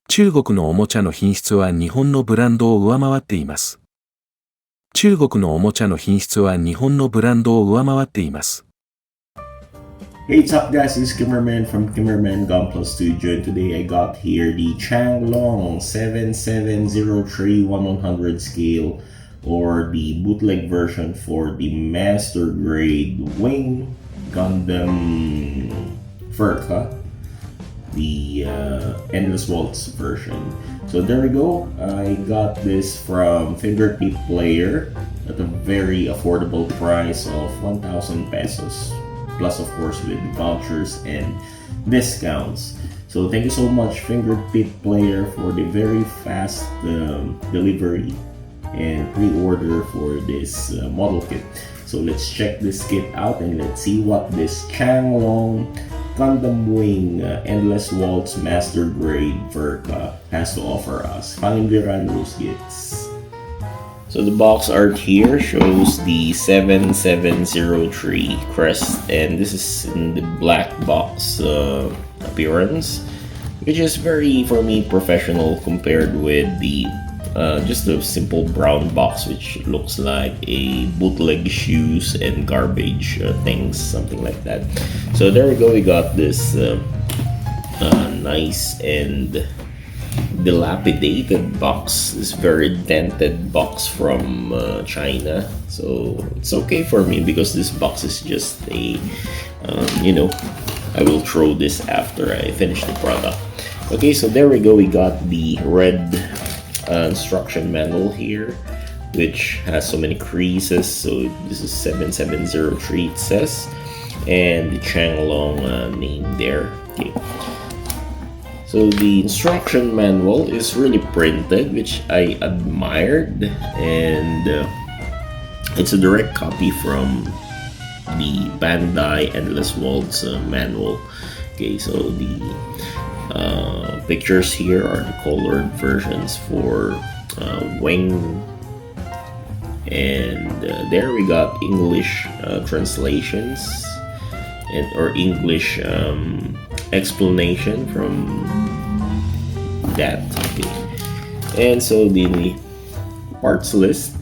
中国のおもちゃの品質は日本のブランドを上回っています。中国のおもちゃの品質は日本のブランドを上回っています。Hey, what's up guys, this is Kimmerman from Kimmerman Gunpla Studio, and today I got here the Changlong 7703 1/100 scale, or the bootleg version for the master grade wing Gundam Furka, the endless waltz version. So there we go. I got this from Fingertip Player at a very affordable price of 1,000 pesos. Plus, of course, with vouchers and discounts. So thank you so much, Fingertip Player, for the very fast delivery and pre-order for this model kit. So let's check this kit out and let's see what this Changlong Gundam Wing Endless Waltz Master Grade Furka has to offer us. Panindiran those kits. So the box art here shows the 7703 crest, and this is in the black box appearance, which is very, for me, professional compared with the just a simple brown box, which looks like a bootleg shoes and garbage things, something like that. So there we go, we got this nice and dilapidated box, this very dented box from China. So it's okay for me because this box is just a I will throw this after I finish the product. Okay, so there we go, we got the red instruction manual here, which has so many creases. So this is 7703 it says, and the Changlong name there. Okay. So the instruction manual is really printed, which I admired, and it's a direct copy from the Bandai Endless Waltz manual. Okay, so the pictures here are the colored versions for wing, and there we got English translations or English explanation from that. Okay. And so the parts list.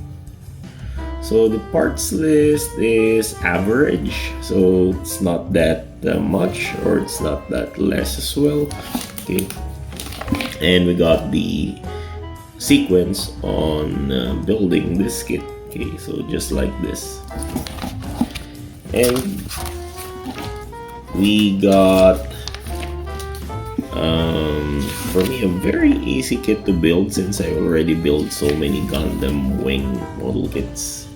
So the parts list is average, so it's not that much, or it's not that less as well. Okay. And we got the sequence on building this kit. Okay, so just like this. And we got for me a very easy kit to build, since I already built so many Gundam wing model kits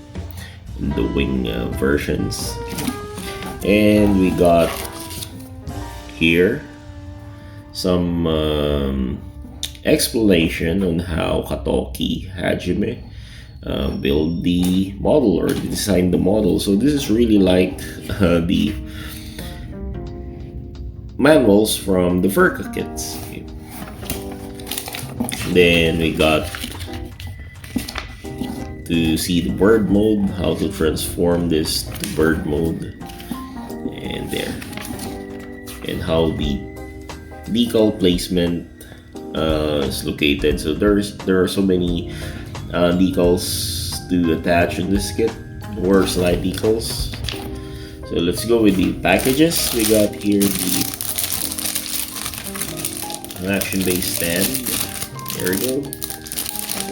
in the wing versions. And we got here some explanation on how Katoki Hajime build the model or design the model. So this is really like the manuals from the Furka kits. Okay. Then we got to see the bird mode, how to transform this to bird mode, and there, and how the decal placement is located. So there are so many decals to attach in this kit, or slide decals. So let's go with the packages. We got here an action base stand. There we go.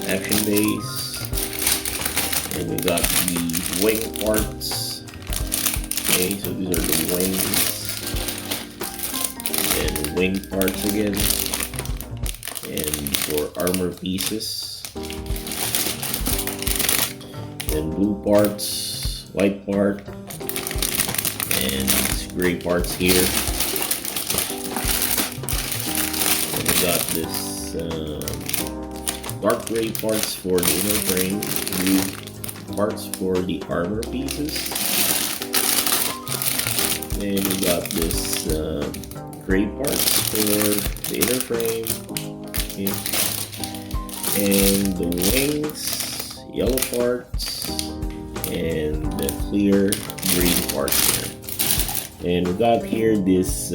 Action base. And we got the wing parts. Okay, so these are the wings. And wing parts again. And for armor pieces. And blue parts, white part, and gray parts here. And we got this dark gray parts for the inner frame, blue parts for the armor pieces. And we got this gray parts for the inner frame. Okay. And the wings, yellow parts, and the clear green parts here. And we got here this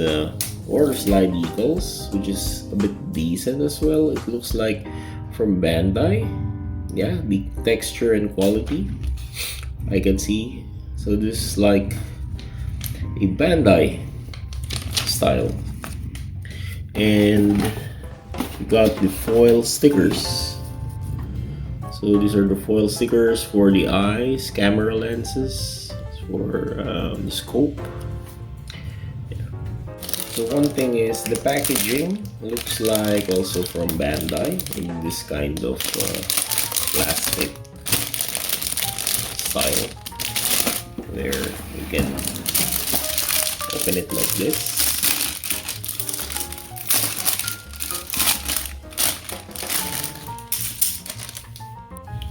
water slide decals, which is a bit decent as well. It looks like from Bandai. Yeah, the texture and quality I can see. So this is like a Bandai style. And we got the foil stickers. So these are the foil stickers for the eyes, camera lenses, for the scope. Yeah. So one thing is the packaging looks like also from Bandai in this kind of plastic style. There you can open it like this.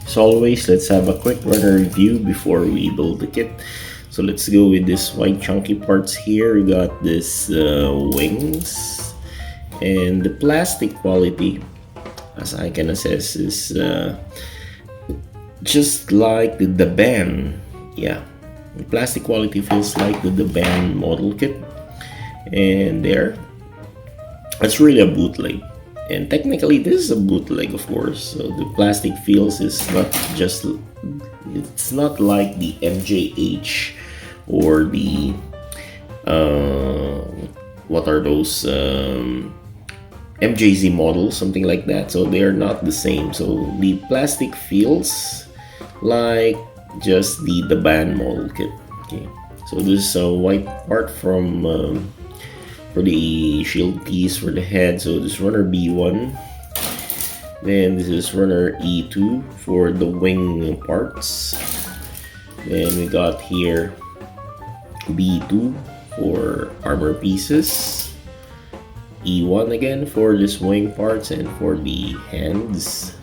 As always, let's have a quick runner review before we build the kit. So let's go with this white chunky parts here. We got this wings, and the plastic quality, as I can assess, is just like the band. Yeah, the plastic quality feels like the band model kit. And there, it's really a bootleg. And technically this is a bootleg, of course, so the plastic feels is not just, it's not like the MJH or the what are those MJZ models, something like that. So they are not the same. So the plastic feels like just the band model kit. Okay, so this is a white part from for the shield piece for the head. So this runner B1, then this is runner E2 for the wing parts, then we got here B2 for armor pieces, E1 again for this wing parts and for the hands,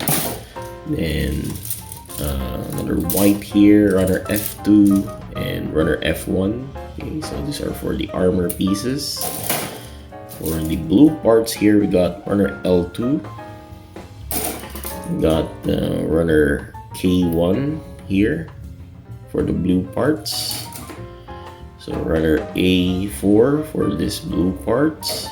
then another white here, runner F2 and runner F1. Okay, so these are for the armor pieces. For the blue parts here, we got runner L2. We got runner K1 here for the blue parts. So runner A4 for this blue parts.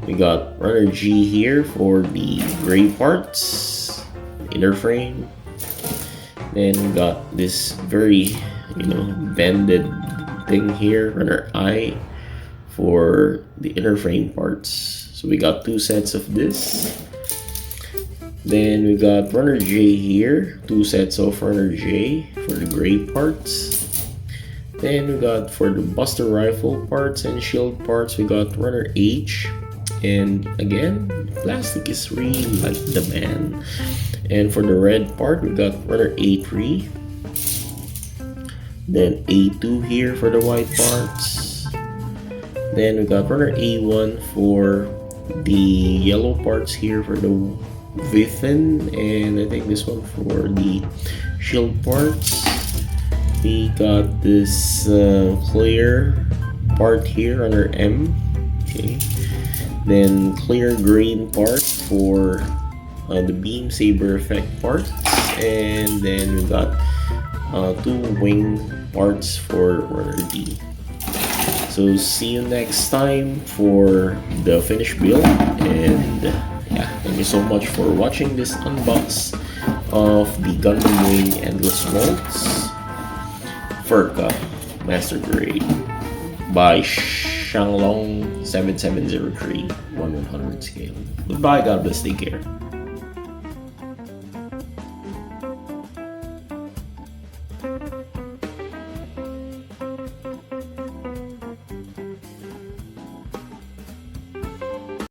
We got runner G here for the gray parts, inner frame. Then we got this very, bended thing here, runner I for the inner frame parts. So we got two sets of this. Then we got runner J here, two sets of runner J for the gray parts. Then we got for the buster rifle parts and shield parts, we got runner H. And again, plastic is really like the band. And for the red part, we got runner A3. Then A2 here for the white parts. Then we got runner A1 for the yellow parts here for the Within, and I think this one for the shield parts. We got this clear part here under M. Okay. Then clear green part for the beam saber effect parts, and then we got two wing parts for runner D. So see you next time for the finished build, and yeah, thank you so much for watching this unbox of the Gundam Wing Endless Waltz Furka Master Grade by Changlong 7703 1/100 scale. Goodbye, God bless, take care.